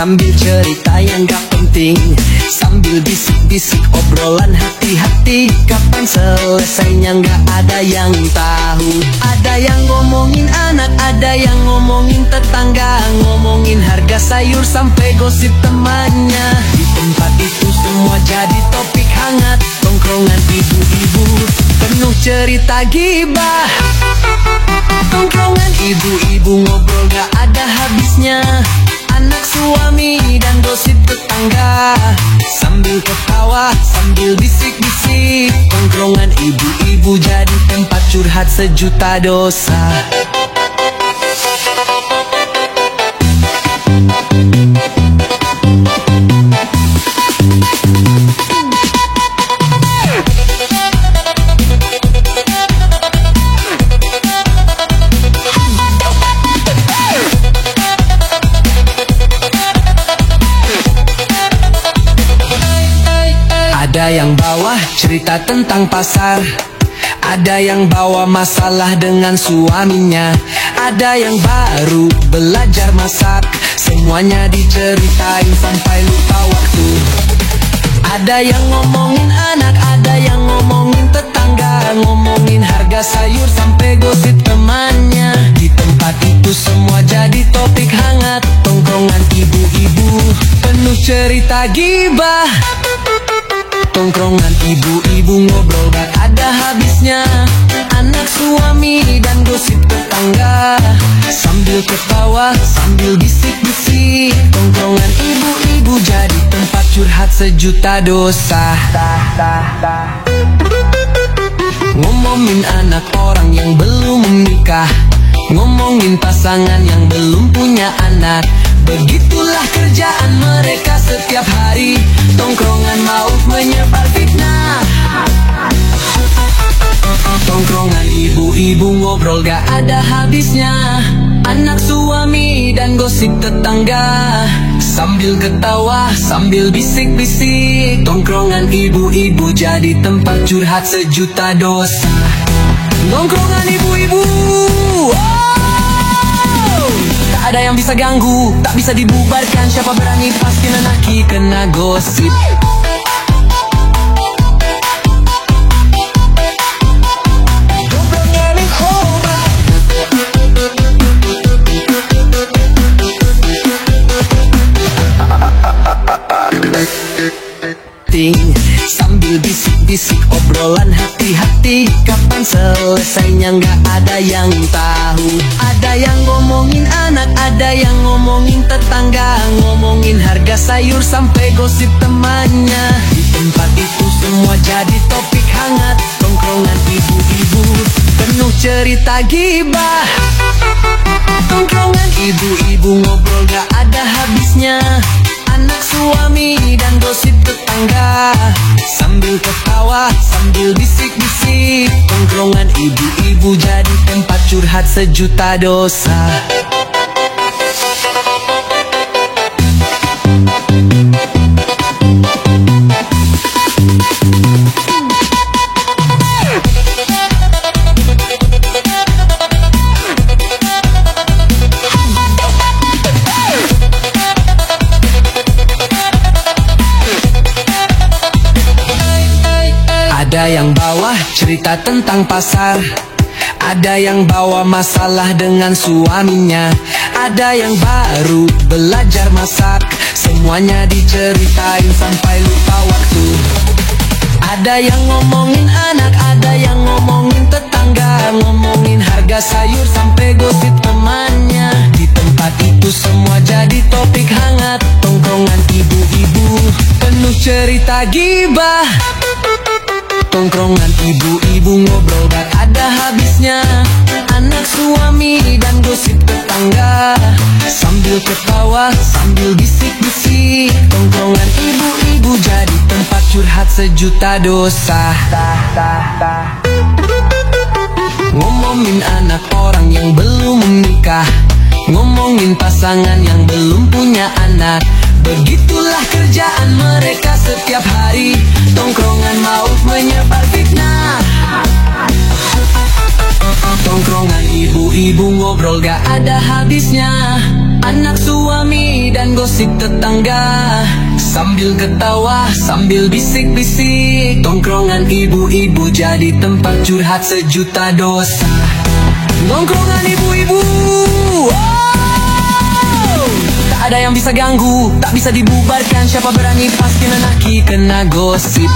sambil cerita yang gak penting, sambil bisik-bisik obrolan hati-hati. Kapan selesainya gak ada yang tahu. Ada yang ngomongin anak, ada yang ngomongin tetangga, ngomongin harga sayur sampai gosip temannya. Di tempat itu semua jadi topik hangat, tongkrongan ibu-ibu penuh cerita gibah. Tongkrongan ibu-ibu ngobrol gak ada habisnya, anak suami dan gosip tetangga, sambil ketawa sambil bisik-bisik. Tongkrongan ibu-ibu jadi tempat curhat sejuta dosa. Ada yang bawa cerita tentang pasar, ada yang bawa masalah dengan suaminya, ada yang baru belajar masak. Semuanya diceritain sampai lupa waktu. Ada yang ngomongin anak, ada yang ngomongin tetangga, ngomongin harga sayur sampai gosip temannya. Di tempat itu semua jadi topik hangat, tongkrongan ibu-ibu penuh cerita gibah. Tongkrongan ibu-ibu ngobrol gak ada habisnya, anak suami dan gosip tetangga, sambil ketawa sambil bisik-bisik. Tongkrongan ibu-ibu jadi tempat curhat sejuta dosa. Ngomongin anak orang yang belum menikah, ngomongin pasangan yang belum punya anak. Begitulah kerjaan mereka setiap hari, tongkrongan maut menyebar fitnah. Tongkrongan ibu-ibu ngobrol gak ada habisnya, anak suami dan gosip tetangga, sambil ketawa sambil bisik-bisik. Tongkrongan ibu-ibu jadi tempat curhat sejuta dosa. Tongkrongan ibu-ibu, tak ada yang bisa ganggu, tak bisa dibubarkan. Siapa berani pasti nanaki kena gosip. Sambil bisik-bisik obrolan hati-hati. Kapan selesainya gak ada yang tahu. Ada yang ngomongin anak, ada yang ngomongin tetangga, ngomongin harga sayur sampai gosip temannya. Di tempat itu semua jadi topik hangat, tongkrongan ibu-ibu penuh cerita gibah. Tongkrongan ibu-ibu ngobrol gak ada habisnya, anak suami dan gosip tetangga, sambil ketawa sambil bisik-bisik. Tongkrongan ibu-ibu jadi tempat curhat sejuta dosa. Ada yang bawa cerita tentang pasar, ada yang bawa masalah dengan suaminya, ada yang baru belajar masak. Semuanya diceritain sampai lupa waktu. Ada yang ngomongin anak, ada yang ngomongin tetangga, ngomongin harga sayur sampai gosip temannya. Di tempat itu semua jadi topik hangat, tongkrongan ibu-ibu penuh cerita gibah. Tongkrongan ibu-ibu ngobrol gak ada habisnya, anak suami dan gosip tetangga, sambil ketawa sambil bisik-bisik. Tongkrongan ibu-ibu jadi tempat curhat sejuta dosa. Ngomongin anak orang yang belum menikah, ngomongin pasangan yang belum punya anak. Begitulah kerjaan mereka setiap hari, tongkrongan maut menyebar fitnah. Tongkrongan ibu-ibu ngobrol gak ada habisnya, anak suami dan gosip tetangga, sambil ketawa, sambil bisik-bisik. Tongkrongan ibu-ibu jadi tempat curhat sejuta dosa. Tongkrongan ibu-ibu, oh! Tak ada yang bisa ganggu, tak bisa dibubarkan. Siapa berani pasti lelaki kena gosip.